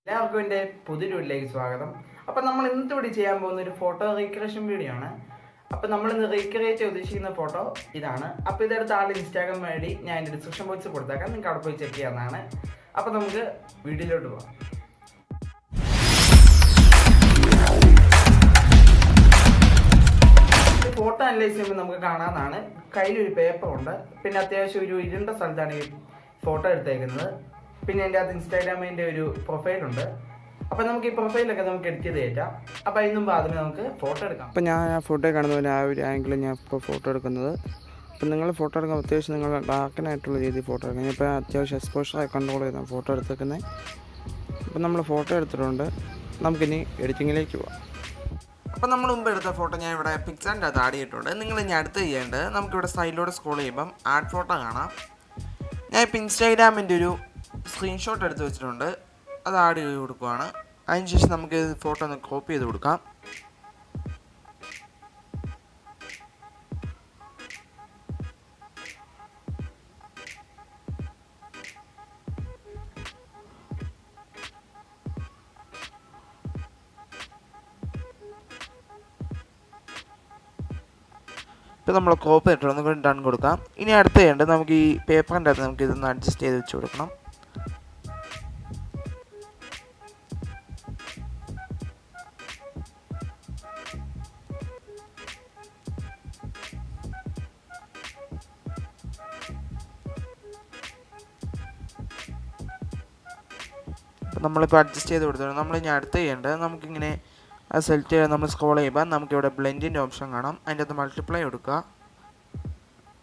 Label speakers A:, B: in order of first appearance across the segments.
A: എല്ലാവർക്കും എൻ്റെ പുതിയൊരു വീട്ടിലേക്ക് സ്വാഗതം. അപ്പോൾ നമ്മൾ ഇന്നത്തെ കൂടി ചെയ്യാൻ പോകുന്ന ഒരു ഫോട്ടോ റീക്രിയേഷൻ വീഡിയോ ആണ്. അപ്പോൾ നമ്മളിന്ന് റീക്രിയേറ്റ് ചെയ്ത് ഉദ്ദേശിക്കുന്ന ഫോട്ടോ ഇതാണ്. അപ്പോൾ ഇതെടുത്ത ആൾ ഇൻസ്റ്റാഗ്രാം ഐ ഡി ഞാൻ എൻ്റെ ഡിസ്ക്രിപ്ഷൻ ബോക്സിൽ കൊടുത്തേക്കാം, നിങ്ങൾക്ക് അവിടെ പോയി ചെക്ക് ചെയ്യാവുന്നതാണ്. അപ്പോൾ നമുക്ക് വീഡിയോയിലോട്ട് പോകാം. ഫോട്ടോ അനലൈസ് ചെയ്യുമ്പോൾ നമുക്ക് കാണാവുന്നതാണ്. കയ്യിലൊരു പേപ്പറുണ്ട്, പിന്നെ അത്യാവശ്യം ഒരു ഇരുണ്ട സ്ഥലത്താണ് ഈ ഫോട്ടോ എടുത്തേക്കുന്നത്. പിന്നെ എൻ്റെ അത് ഇൻസ്റ്റാഗ്രാമിൻ്റെ ഒരു പ്രൊഫൈലുണ്ട്. അപ്പോൾ നമുക്ക് ഈ പ്രൊഫൈലൊക്കെ നമുക്ക് എഡിറ്റ് ചെയ്ത് കയറ്റാം. അപ്പോൾ അതിന് മുമ്പ് ആദ്യമേ നമുക്ക് ഫോട്ടോ എടുക്കാം. അപ്പോൾ ഞാൻ ആ ഫോട്ടോ കാണുന്ന പോലെ ആ ഒരു ആംഗിളിൽ ഞാൻ ഇപ്പോൾ ഫോട്ടോ എടുക്കുന്നത്. അപ്പോൾ നിങ്ങൾ ഫോട്ടോ എടുക്കുമ്പോൾ അത്യാവശ്യം നിങ്ങൾ ഡാർക്കനായിട്ടുള്ള രീതിയിൽ ഫോട്ടോ എടുക്കാം. ഞാൻ ഇപ്പോൾ അത്യാവശ്യം എക്സ്പോഷറായി കൺട്രോൾ ചെയ്താണ് ഫോട്ടോ എടുത്തേക്കുന്നത്. അപ്പോൾ നമ്മൾ ഫോട്ടോ എടുത്തിട്ടുണ്ട്, നമുക്കിനി എഡിറ്റിങ്ങിലേക്ക് പോകാം. അപ്പോൾ നമ്മൾ മുമ്പ് എടുത്ത ഫോട്ടോ ഞാൻ ഇവിടെ പിക്ചറിൻ്റെ അകത്ത് ആഡ് ചെയ്തിട്ടുണ്ട്. നിങ്ങൾ ഇനി അടുത്ത് ചെയ്യേണ്ടത് നമുക്കിവിടെ സൈഡിലൂടെ സ്ക്രോൾ ചെയ്യുമ്പം ആഡ് ഫോട്ടോ കാണാം. ഞാൻ ഇപ്പോൾ ഇൻസ്റ്റാഗ്രാമിൻ്റെ ഒരു സ്ക്രീൻഷോട്ട് എടുത്ത് വെച്ചിട്ടുണ്ട്, അത് ആഡ് ചെയ്ത് കൊടുക്കുകയാണ്. അതിനുശേഷം നമുക്ക് ഫോട്ടോ ഒന്ന് കോപ്പി ചെയ്ത് കൊടുക്കാം. ഇപ്പോൾ നമ്മൾ കോപ്പി ചെയ്തിട്ട് നമുക്ക് ഡൺ കൊടുക്കാം. ഇനി അടുത്ത് ചെയ്യേണ്ടത് നമുക്ക് ഈ പേപ്പറിൻ്റെ അകത്ത് നമുക്ക് ഇതൊന്ന് അഡ്ജസ്റ്റ് ചെയ്ത് വെച്ച് കൊടുക്കണം. അപ്പോൾ നമ്മളിപ്പോൾ അഡ്ജസ്റ്റ് ചെയ്ത് കൊടുത്തിട്ടുണ്ട്. നമ്മളിനി അടുത്ത് ചെയ്യേണ്ടത് നമുക്കിങ്ങനെ അത് സെലക്ട് ചെയ്ത് നമ്മൾ സ്ക്രോൾ ചെയ്യുമ്പോൾ നമുക്കിവിടെ ബ്ലെൻഡിൻ്റെ ഓപ്ഷൻ കാണാം. അതിൻ്റെ അകത്ത് മൾട്ടിപ്ലൈ കൊടുക്കുക.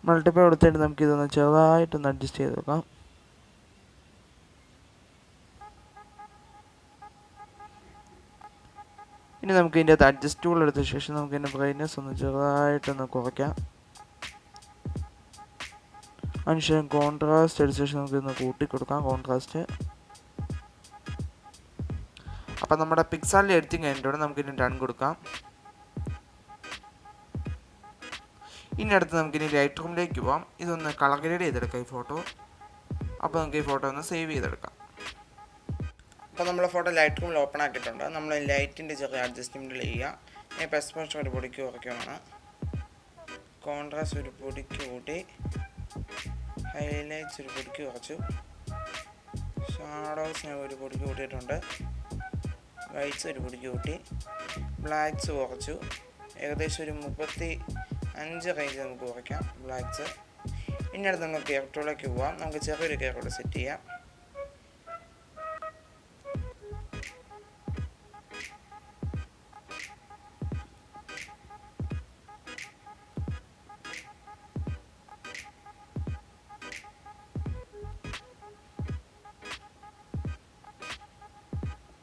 A: മൾട്ടിപ്ലൈ കൊടുത്തിട്ട് നമുക്കിതൊന്ന് ചെറുതായിട്ടൊന്ന് അഡ്ജസ്റ്റ് ചെയ്ത് നോക്കാം. ഇനി നമുക്ക് ഇതിൻ്റെ അകത്ത് അഡ്ജസ്റ്റ് ടൂൾ എടുത്ത ശേഷം നമുക്ക് ഇതിൻ്റെ ബ്രൈറ്റ്നസ് ഒന്ന് ചെറുതായിട്ടൊന്ന് കുറയ്ക്കാം. അതിനുശേഷം കോൺട്രാസ്റ്റ് എടുത്ത ശേഷം നമുക്കിതൊന്ന് കൂട്ടി കൊടുക്കാം കോൺട്രാസ്റ്റ്. അപ്പോൾ നമ്മുടെ പിക്സാറിൽ എഡിറ്റിംഗ് കഴിഞ്ഞിട്ട് നമുക്കിനി ഡൺ കൊടുക്കാം. ഇനി അടുത്ത് നമുക്കിനി ലൈറ്റ് റൂമിലേക്ക് പോകാം. ഇതൊന്ന് കളർ ഗ്രേഡ് ചെയ്തെടുക്കാം ഈ ഫോട്ടോ. അപ്പോൾ നമുക്ക് ഈ ഫോട്ടോ ഒന്ന് സേവ് ചെയ്തെടുക്കാം. അപ്പോൾ നമ്മൾ ഫോട്ടോ ലൈറ്റ് റൂമിൽ ഓപ്പൺ ആക്കിയിട്ടുണ്ട്. നമ്മൾ ലൈറ്റിൻ്റെ ചെറിയ അഡ്ജസ്റ്റ്മെൻറ്റ് ചെയ്യുക. ഇപ്പോൾ എക്സ്പോഷർ ഒരു പൊടിക്ക് കുറയ്ക്കുകയാണ്. കോൺട്രാസ്റ്റ് ഒരു പൊടിക്ക് കൂട്ടി, ഹൈലൈറ്റ്സ് ഒരു പൊടിക്ക് കുറച്ചു, ഷാഡോസ് ഞാൻ ഒരു പൊടിക്ക് കൂട്ടിയിട്ടുണ്ട്, വൈറ്റ്സ് ഒരു പൊടിക്ക് കൂട്ടി, ബ്ലാക്ക്സ് കുറച്ചു. ഏകദേശം ഒരു 35 റേഞ്ച് നമുക്ക് കുറയ്ക്കാം ബ്ലാക്ക്സ്. ഇനി അടുത്ത് നമുക്ക് കെയർട്ടോളിലേക്ക് പോകാം. നമുക്ക് ചെറിയൊരു കെയർട്ടോൾ സെറ്റ് ചെയ്യാം.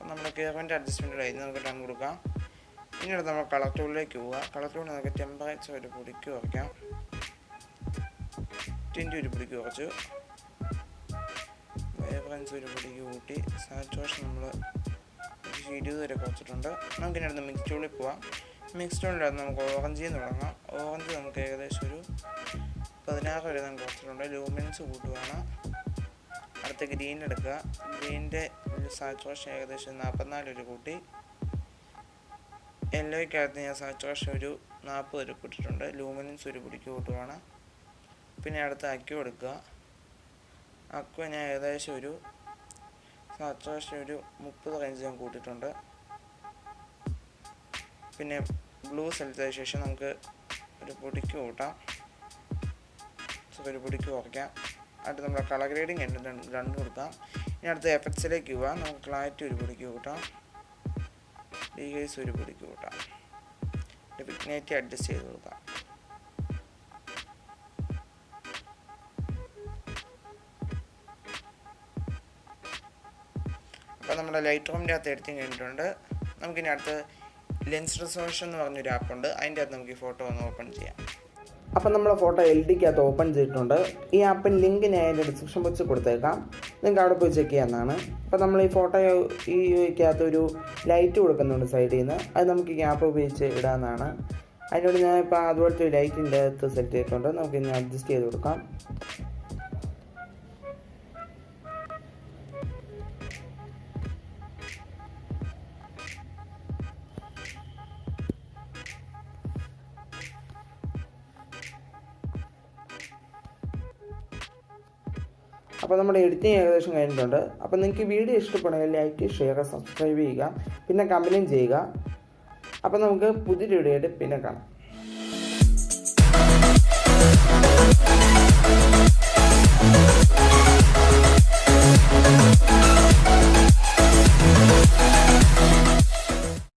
A: നമ്മുടെ കെയറിൻ്റെ അഡ്ജസ്റ്റ്മെൻറ്റ് കഴിഞ്ഞ് നമുക്ക് ഡൺ കൊടുക്കാം. ഇനി അടുത്ത് നമ്മൾ കളർ ടൂളിലേക്ക് പോവുക. കളർ ടൂളിൽ നമുക്ക് ടെമ്പറേച്ചർ ഒരു പൊടിക്ക് കുറയ്ക്കാം. ടിൻറ്റ് ഒരു പൊടിക്ക് കുറച്ചു, വൈബ്രൻസ് ഒരു പൊടിക്ക് കൂട്ടി, സാച്ചുറേഷൻ നമ്മൾ 20 വരെ കുറച്ചിട്ടുണ്ട്. നമുക്കിനി അടുത്ത് മിക്സ് ടൂളിൽ പോവാം. മിക്സ് ടൂളിൻ്റെ അടുത്ത് നമുക്ക് ഓറഞ്ചിൽ നിന്ന് തുടങ്ങാം. ഓറഞ്ച് നമുക്ക് ഏകദേശം ഒരു 16 വരെ നമുക്ക് കുറച്ചിട്ടുണ്ട്. ലൂമിനൻസ് കൂട്ടുകയാണ്. അടുത്ത ഗ്രീൻ എടുക്കുക. ഗ്രീനിൻ്റെ സാച്ചുറേഷൻ ഏകദേശം 44 വരെ കൂട്ടി. യെല്ലോയ്ക്കകത്ത് ഞാൻ സാച്ചുറേഷൻ ഒരു 40 വരെ കൂട്ടിയിട്ടുണ്ട്. ലൂമിനൻസ് ഒരു പൊടിക്ക് കൂട്ടുകയാണ്. പിന്നെ അടുത്ത് അക്വ എടുക്കുക. അക്വ ഞാൻ ഏകദേശം ഒരു സാച്ചുറേഷൻ ഒരു 30 റേഞ്ച് ഞാൻ കൂട്ടിയിട്ടുണ്ട്. പിന്നെ ബ്ലൂ സെലക്ട് ചെയ്ത ശേഷം നമുക്ക് ഒരു പൊടിക്ക് കൂട്ടാം, ഒരു പൊടിക്ക് കുറയ്ക്കാം. അടുത്ത് നമ്മൾ കളർ ഗ്രേഡിങ് രണ്ട് കൊടുക്കാം. ഇനി അടുത്ത എഫക്ട്സിലേക്ക് പോവാം. നമുക്ക് ക്ലാരിറ്റി ഒരു പൊടിക്ക് കൂട്ടാം, ഡീഗേഴ്സ് ഒരു പൊടിക്ക് കൂട്ടാം, വിഗ്നേറ്റി അഡ്ജസ്റ്റ് ചെയ്ത് കൊടുക്കാം. അപ്പോൾ നമ്മുടെ ലൈറ്റ് റൂമിൻ്റെ അകത്ത് എഡിറ്റിംഗ് കഴിഞ്ഞിട്ടുണ്ട്. നമുക്കിനി അടുത്ത് ലെൻസ് റിസോൾയൂഷൻ എന്ന് പറഞ്ഞൊരു ആപ്പുണ്ട്. അതിൻ്റെ അകത്ത് നമുക്ക് ഈ ഫോട്ടോ ഒന്ന് ഓപ്പൺ ചെയ്യാം. അപ്പം നമ്മൾ ഫോട്ടോ LDക്കകത്ത് ഓപ്പൺ ചെയ്തിട്ടുണ്ട്. ഈ ആപ്പിൻ്റെ ലിങ്ക് ഞാൻ അതിൻ്റെ ഡിസ്ക്രിപ്ഷൻ ബോക്സിൽ കൊടുത്തേക്കാം, നിങ്ങൾക്ക് അവിടെ പോയി ചെക്ക് ചെയ്യാവുന്നതാണ്. അപ്പോൾ നമ്മൾ ഈ ഫോട്ടോ ഈക്കകത്ത് ഒരു ലൈറ്റ് കൊടുക്കുന്നുണ്ട് സൈഡിൽ നിന്ന്, അത് നമുക്ക് ഈ ആപ്പ് ഉപയോഗിച്ച് ഇടാവുന്നതാണ്. അതിനോട് ഞാൻ ഇപ്പോൾ അതുപോലത്തെ ഒരു ലൈറ്റിൻ്റെ അകത്ത് സെറ്റ് ചെയ്തിട്ടുണ്ട്. നമുക്ക് ഇനി അഡ്ജസ്റ്റ് ചെയ്ത് കൊടുക്കാം. അപ്പോൾ നമ്മുടെ എഡിറ്റിംഗ് ഏകദേശം കഴിഞ്ഞിട്ടുണ്ട്. അപ്പോൾ നിങ്ങൾക്ക് ഈ വീഡിയോ ഇഷ്ടപ്പെടുമെങ്കിൽ ലൈക്ക്, ഷെയർ, സബ്സ്ക്രൈബ് ചെയ്യുക, പിന്നെ കമൻറ്റും ചെയ്യുക. അപ്പോൾ നമുക്ക് പുതിയൊരു വീഡിയോ ആയിട്ട് പിന്നെ കാണാം.